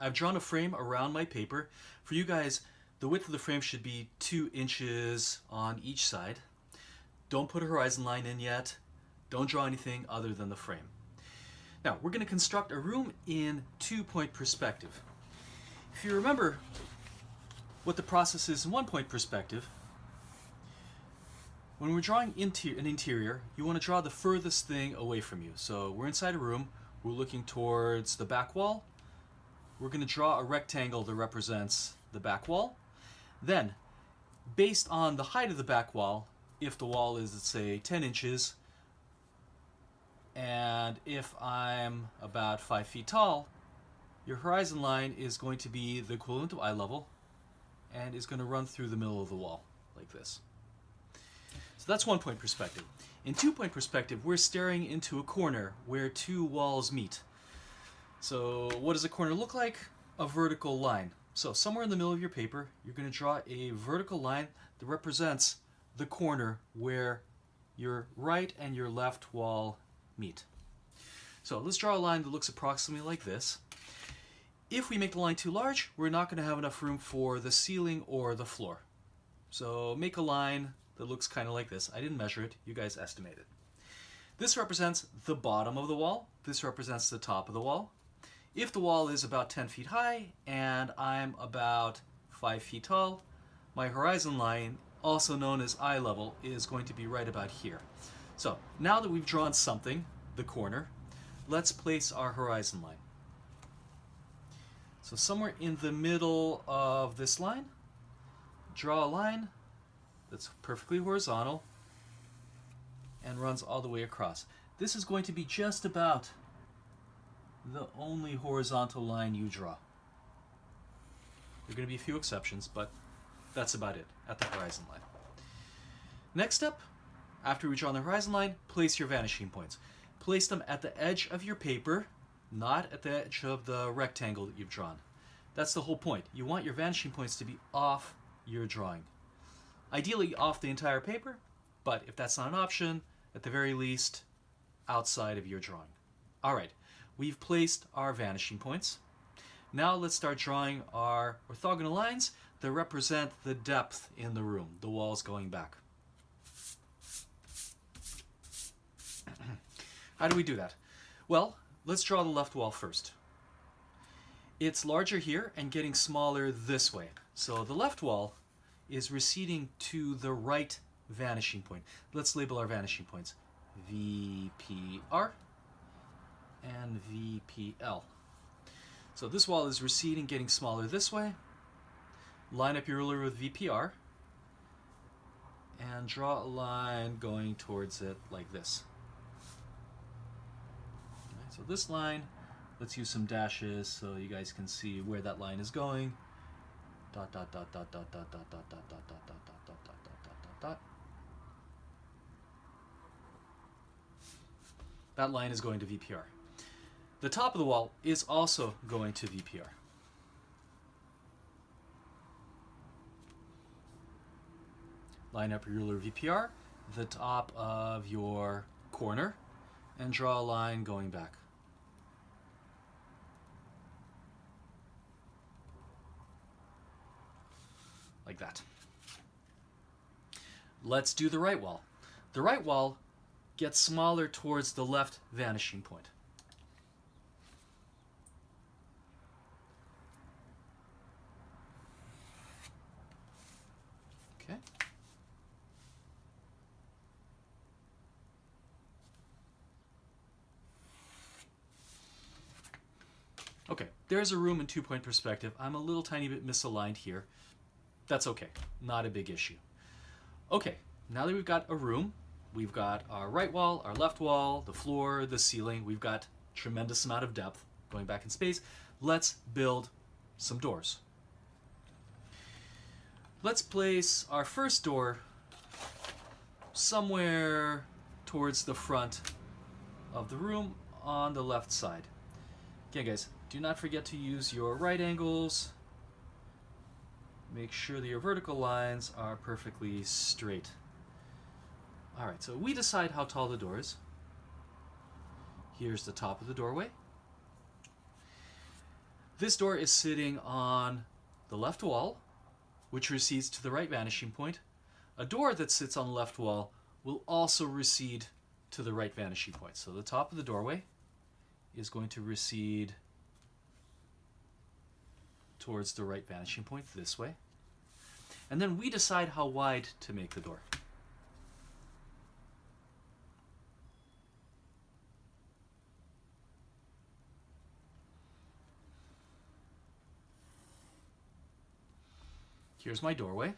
I've drawn a frame around my paper. For you guys, the width of the frame should be 2 inches on each side. Don't put a horizon line in yet. Don't draw anything other than the frame. Now, we're going to construct a room in 2-point perspective. If you remember what the process is in 1-point perspective, when we're drawing an interior, you want to draw the furthest thing away from you. So we're inside a room, we're looking towards the back wall. We're going to draw a rectangle that represents the back wall. Then, based on the height of the back wall, if the wall is, let's say, 10 inches, and if I'm about 5 feet tall, your horizon line is going to be the equivalent of eye level and is going to run through the middle of the wall, like this. So that's 1-point perspective. In 2-point perspective, we're staring into a corner where 2 walls meet. So what does a corner look like? A vertical line. So somewhere in the middle of your paper, you're going to draw a vertical line that represents the corner where your right and your left wall meet. So let's draw a line that looks approximately like this. If we make the line too large, we're not going to have enough room for the ceiling or the floor. So make a line that looks kind of like this. I didn't measure it, you guys estimate it. This represents the bottom of the wall. This represents the top of the wall. If the wall is about 10 feet high and I'm about 5 feet tall, my horizon line, also known as eye level, is going to be right about here. So now that we've drawn something, the corner, let's place our horizon line. So somewhere in the middle of this line, draw a line that's perfectly horizontal and runs all the way across. This is going to be just about the only horizontal line you draw. There are going to be a few exceptions, but that's about it at the horizon line. Next up, after we draw the horizon line, place your vanishing points. Place them at the edge of your paper, not at the edge of the rectangle that you've drawn. That's the whole point. You want your vanishing points to be off your drawing. Ideally off the entire paper, but if that's not an option, at the very least, outside of your drawing. All right, we've placed our vanishing points. Now let's start drawing our orthogonal lines that represent the depth in the room, the walls going back. How do we do that? Well, let's draw the left wall first. It's larger here and getting smaller this way. So the left wall is receding to the right vanishing point. Let's label our vanishing points. VPR and VPL. So this wall is receding, getting smaller this way. Line up your ruler with VPR and draw a line going towards it like this. Okay, so this line, let's use some dashes so you guys can see where that line is going. Dot, dot, dot, dot, dot, dot, dot, dot, dot, dot, dot, dot, dot, dot, dot, dot, dot, dot. That line is going to VPR. The top of the wall is also going to VPR. Line up your ruler VPR, the top of your corner, and draw a line going back. Like that. Let's do the right wall. The right wall gets smaller towards the left vanishing point. Okay. Okay, there's a room in 2-point perspective. I'm a little tiny bit misaligned here. That's okay, not a big issue. Okay, now that we've got a room, we've got our right wall, our left wall, the floor, the ceiling, we've got tremendous amount of depth going back in space. Let's build some doors. Let's place our first door somewhere towards the front of the room on the left side. Again, guys, do not forget to use your right angles. Make sure that your vertical lines are perfectly straight. All right, so we decide how tall the door is. Here's the top of the doorway. This door is sitting on the left wall, which recedes to the right vanishing point. A door that sits on the left wall will also recede to the right vanishing point. So the top of the doorway is going to recede towards the right vanishing point this way. And then we decide how wide to make the door. Here's my doorway.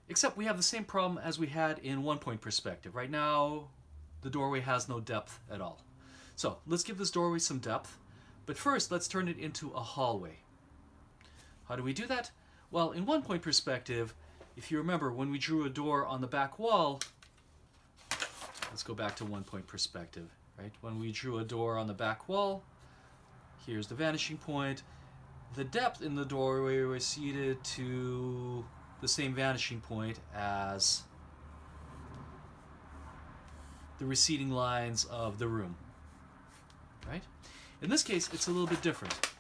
Except we have the same problem as we had in one-point perspective. Right now, the doorway has no depth at all. So let's give this doorway some depth. But first, let's turn it into a hallway. How do we do that? Well, in one-point perspective, if you remember, when we drew a door on the back wall, let's go back to one-point perspective, right? When we drew a door on the back wall, here's the vanishing point. The depth in the doorway receded to the same vanishing point as the receding lines of the room, right? In this case, it's a little bit different.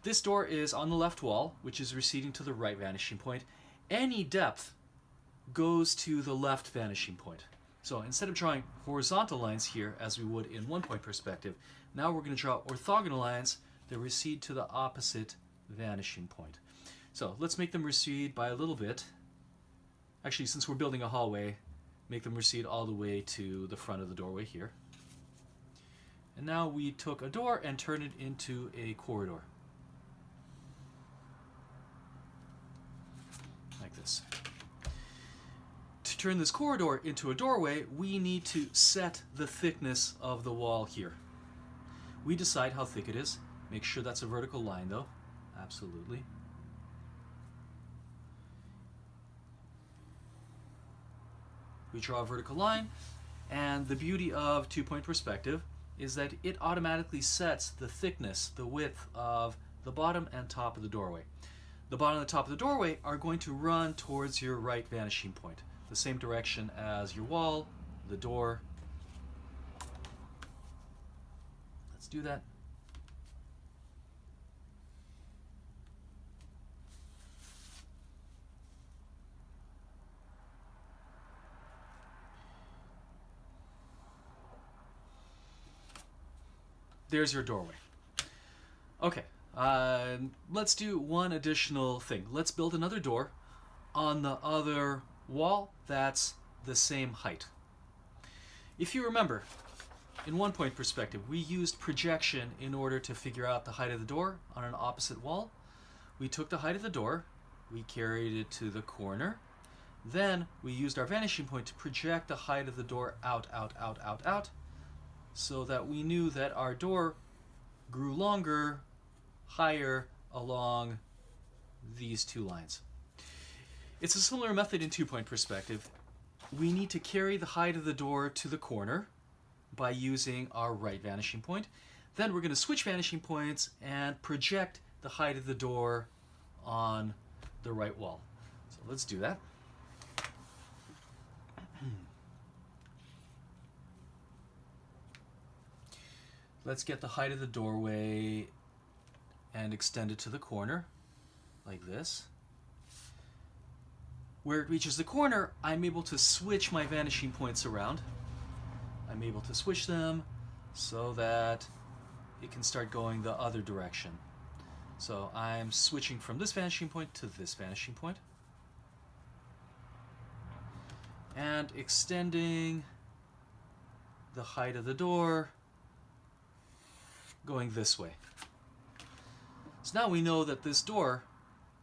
This door is on the left wall, which is receding to the right vanishing point. Any depth goes to the left vanishing point. So instead of drawing horizontal lines here, as we would in one-point perspective, now we're going to draw orthogonal lines that recede to the opposite vanishing point. So let's make them recede by a little bit. Actually, since we're building a hallway, make them recede all the way to the front of the doorway here. And now we took a door and turned it into a corridor. Like this. To turn this corridor into a doorway, we need to set the thickness of the wall here. We decide how thick it is. Make sure that's a vertical line, though. Absolutely. We draw a vertical line, and the beauty of two-point perspective is that it automatically sets the thickness, the width of the bottom and top of the doorway. The bottom and the top of the doorway are going to run towards your right vanishing point, the same direction as your wall, the door. Let's do that. There's your doorway. Okay, let's do one additional thing. Let's build another door on the other wall that's the same height. If you remember, in one-point perspective, we used projection in order to figure out the height of the door on an opposite wall. We took the height of the door, we carried it to the corner, then we used our vanishing point to project the height of the door out, so that we knew that our door grew longer, higher along these two lines. It's a similar method in two-point perspective. We need to carry the height of the door to the corner by using our right vanishing point. Then we're going to switch vanishing points and project the height of the door on the right wall. So let's do that. Let's get the height of the doorway and extend it to the corner, like this. Where it reaches the corner, I'm able to switch my vanishing points around. I'm able to switch them so that it can start going the other direction. So I'm switching from this vanishing point to this vanishing point. And extending the height of the door going this way. So now we know that this door,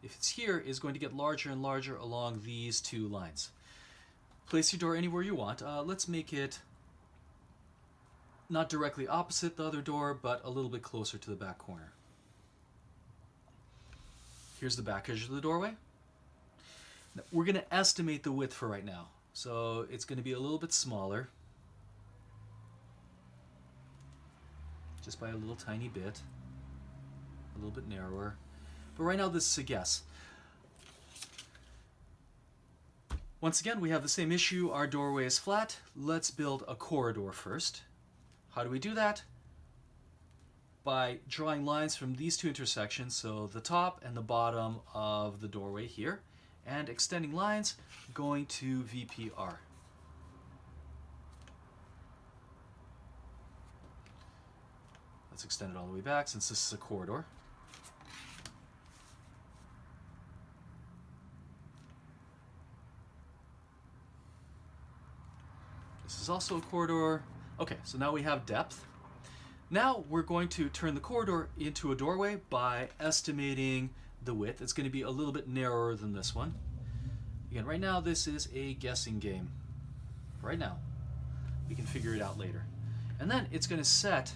if it's here, is going to get larger and larger along these two lines. Place your door anywhere you want. Let's make it not directly opposite the other door, but a little bit closer to the back corner. Here's the back edge of the doorway. Now, we're going to estimate the width for right now. So it's going to be a little bit smaller. Just by a little tiny bit. A little bit narrower. But right now this is a guess. Once again, we have the same issue. Our doorway is flat. Let's build a corridor first. How do we do that? by drawing lines from these two intersections, so the top and the bottom of the doorway here, and extending lines going to VPR. Let's extend it all the way back since this is a corridor. This is also a corridor. Okay, so now we have depth. Now we're going to turn the corridor into a doorway by estimating the width. It's going to be a little bit narrower than this one. Again, right now this is a guessing game. Right now. We can figure it out later. And then it's going to set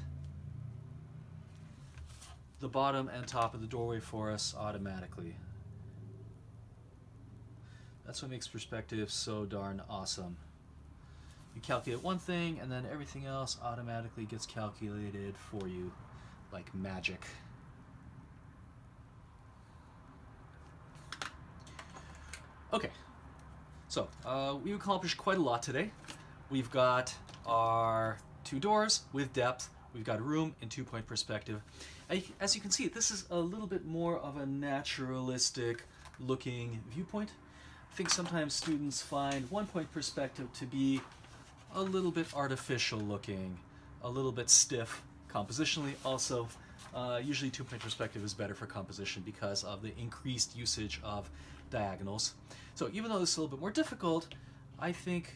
the bottom and top of the doorway for us automatically. That's what makes perspective so darn awesome. You calculate one thing, and then everything else automatically gets calculated for you like magic. Okay, so we've accomplished quite a lot today. We've got our two doors with depth. We've got room in two-point perspective. As you can see, this is a little bit more of a naturalistic looking viewpoint. I think sometimes students find one-point perspective to be a little bit artificial looking, a little bit stiff compositionally. Also, usually two-point perspective is better for composition because of the increased usage of diagonals. So even though this is a little bit more difficult, I think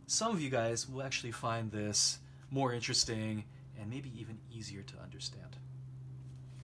some of you guys will actually find this more interesting and maybe even easier to understand.